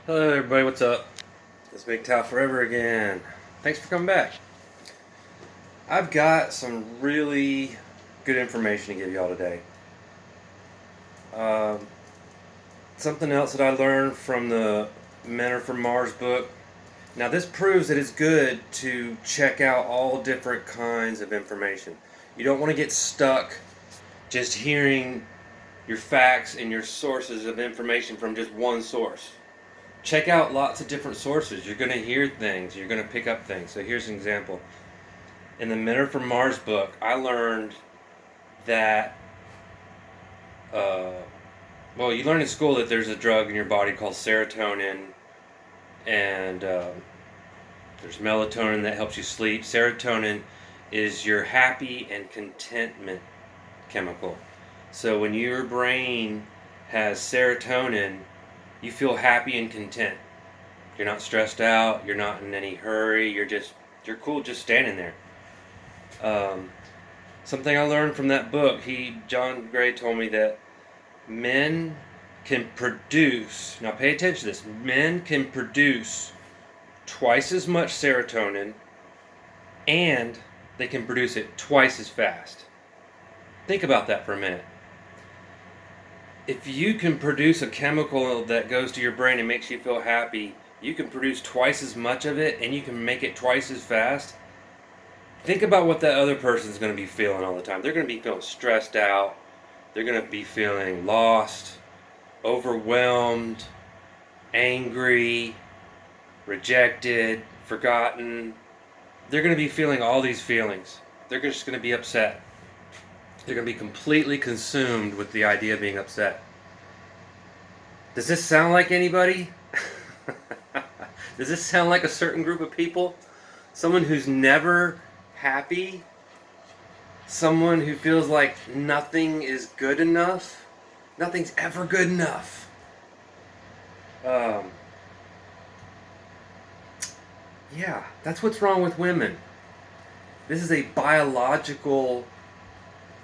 Hello everybody, what's up? It's mgtow forever again. Thanks for coming back. I've got some really good information to give y'all today. Um, Something else that I learned from the Men Are From Mars book. Now this proves that it's good to check out all different kinds of information. You don't want to get stuck just hearing your facts and your sources of information from just one source. Check out lots of different sources. You're going to hear things. You're going to pick up things. So here's an example. In the Men Are From Mars book, I learned that, you learn in school that there's a drug in your body called serotonin, and there's melatonin that helps you sleep. Serotonin is your happy and contentment chemical. So when your brain has serotonin, you feel happy and content. You're not stressed out. You're not in any hurry. You're cool just standing there. Something I learned from that book, John Gray told me that men can produce, now pay attention to this, men can produce twice as much serotonin and they can produce it twice as fast. Think about that for a minute. If you can produce a chemical that goes to your brain and makes you feel happy, you can produce twice as much of it and you can make it twice as fast. Think about what that other person's going to be feeling all the time. They're going to be feeling stressed out. They're going to be feeling lost, overwhelmed, angry, rejected, forgotten. They're going to be feeling all these feelings. They're just going to be upset. They're going to be completely consumed with the idea of being upset. Does this sound like anybody? Does this sound like a certain group of people? Someone who's never happy? Someone who feels like nothing is good enough? Nothing's ever good enough. Yeah, that's what's wrong with women. This is a biological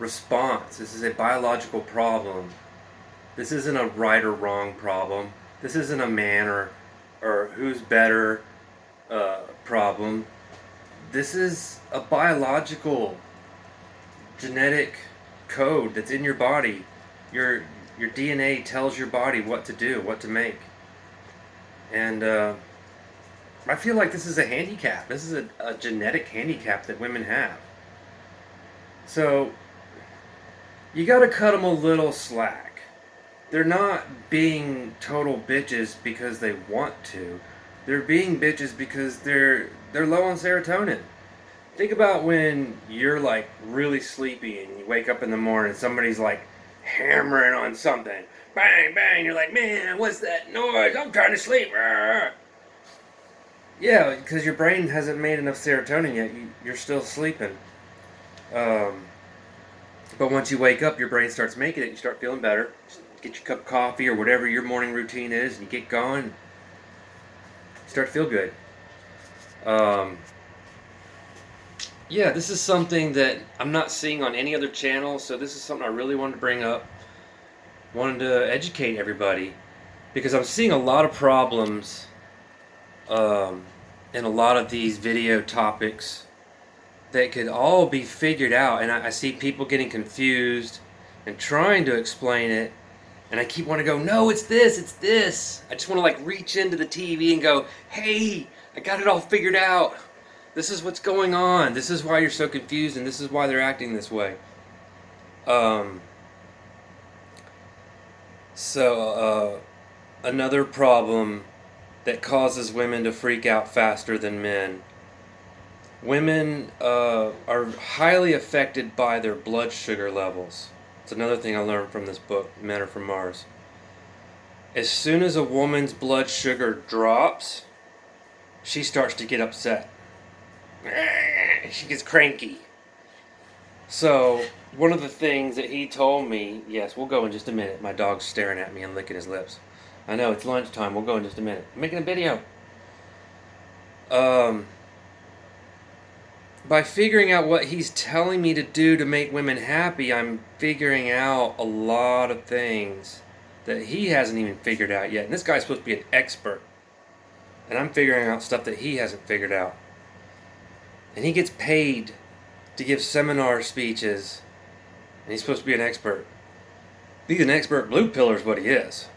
response. This is a biological problem. This isn't a right or wrong problem. This isn't a man or who's better problem. This is a biological genetic code that's in your body. Your DNA tells your body what to do, what to make. And I feel like this is a handicap. This is a genetic handicap that women have. So you got to cut them a little slack. They're not being total bitches because they want to. They're being bitches because they're low on serotonin. Think about when you're like really sleepy and you wake up in the morning and somebody's like hammering on something. Bang, bang. You're like, man, what's that noise? I'm trying to sleep. Yeah, because your brain hasn't made enough serotonin yet. You're still sleeping. But once you wake up, your brain starts making it. You start feeling better. Get your cup of coffee or whatever your morning routine is, and you get going. You start to feel good. Yeah, this is something that I'm not seeing on any other channel, so this is something I really wanted to bring up. Wanted to educate everybody, because I'm seeing a lot of problems in a lot of these video topics that could all be figured out, and I see people getting confused and trying to explain it, and I keep wanting to go, no, it's this. I just want to like reach into the TV and go, hey, I got it all figured out. This is what's going on. This is why you're so confused, and this is why they're acting this way. Another problem that causes women to freak out faster than men. Women are highly affected by their blood sugar levels. It's another thing I learned from this book, Men Are From Mars. As soon as a woman's blood sugar drops, she starts to get upset. She gets cranky. So, one of the things that he told me, yes, we'll go in just a minute. My dog's staring at me and licking his lips. I know, it's lunchtime. We'll go in just a minute. I'm making a video. By figuring out what he's telling me to do to make women happy, I'm figuring out a lot of things that he hasn't even figured out yet. And this guy's supposed to be an expert. and I'm figuring out stuff that he hasn't figured out. And he gets paid to give seminar speeches, and he's supposed to be an expert. He's an expert blue pillar is what he is.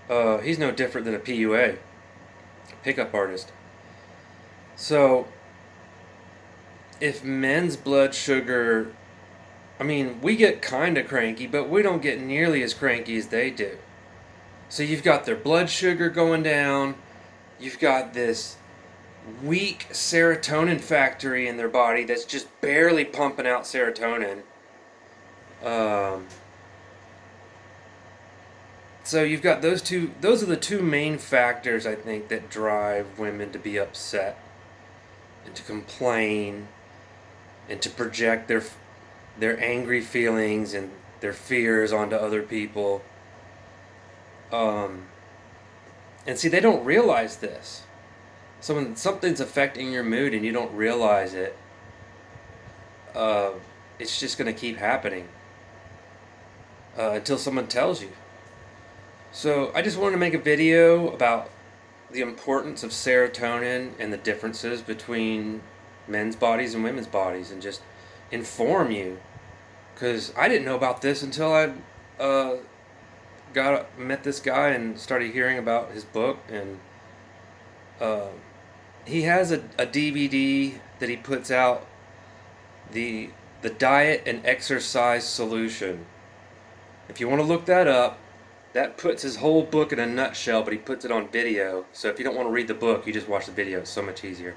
He's no different than a PUA, pickup artist. So, if men's blood sugar, I mean, we get kind of cranky, but we don't get nearly as cranky as they do. So you've got their blood sugar going down, you've got this weak serotonin factory in their body that's just barely pumping out serotonin. So you've got those two. Those are the two main factors, I think, that drive women to be upset and to complain and to project their angry feelings and their fears onto other people. And see, they don't realize this. So when something's affecting your mood and you don't realize it, it's just going to keep happening until someone tells you. So I just wanted to make a video about the importance of serotonin and the differences between men's bodies and women's bodies, and just inform you, because I didn't know about this until I met this guy and started hearing about his book. And he has a DVD that he puts out, the Diet and Exercise Solution. If you want to look that up, that puts his whole book in a nutshell, but he puts it on video. So if you don't want to read the book, you just watch the video. It's so much easier.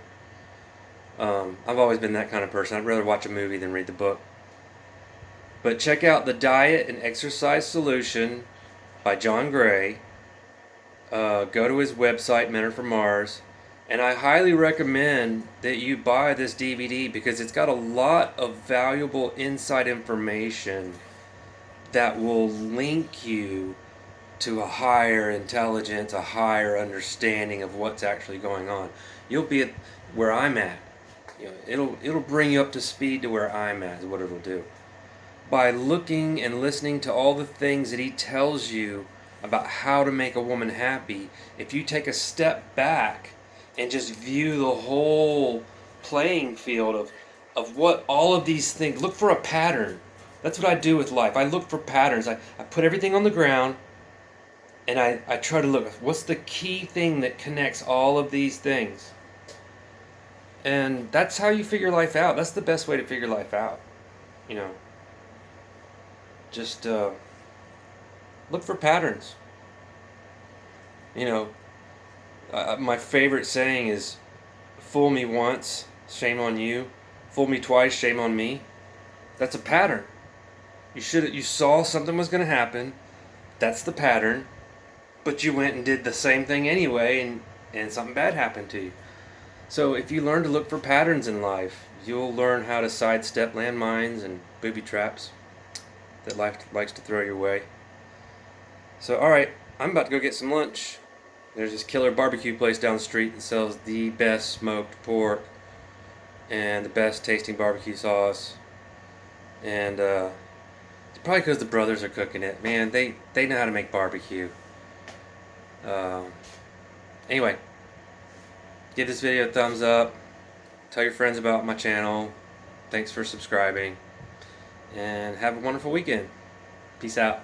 I've always been that kind of person. I'd rather watch a movie than read the book. But check out the Diet and Exercise Solution by John Gray. Go to his website, Men Are From Mars. And I highly recommend that you buy this DVD, because it's got a lot of valuable inside information that will link you to a higher intelligence, a higher understanding of what's actually going on. You'll be at where I'm at. It'll bring you up to speed to where I'm at, is what it'll do. By looking and listening to all the things that he tells you about how to make a woman happy, if you take a step back and just view the whole playing field of what all of these things, look for a pattern. That's what I do with life. I look for patterns. I put everything on the ground, and I try to look, what's the key thing that connects all of these things? And that's how you figure life out. That's the best way to figure life out. Just look for patterns. My favorite saying is, fool me once, shame on you. Fool me twice, shame on me. That's a pattern. You saw something was going to happen. That's the pattern. But you went and did the same thing anyway, and something bad happened to you. So if you learn to look for patterns in life, you'll learn how to sidestep landmines and booby traps that life likes to throw your way. So, alright, I'm about to go get some lunch. There's this killer barbecue place down the street that sells the best smoked pork and the best tasting barbecue sauce. And it's probably because the brothers are cooking it. Man, they know how to make barbecue. Anyway, give this video a thumbs up. Tell your friends about my channel. Thanks for subscribing. And have a wonderful weekend. Peace out.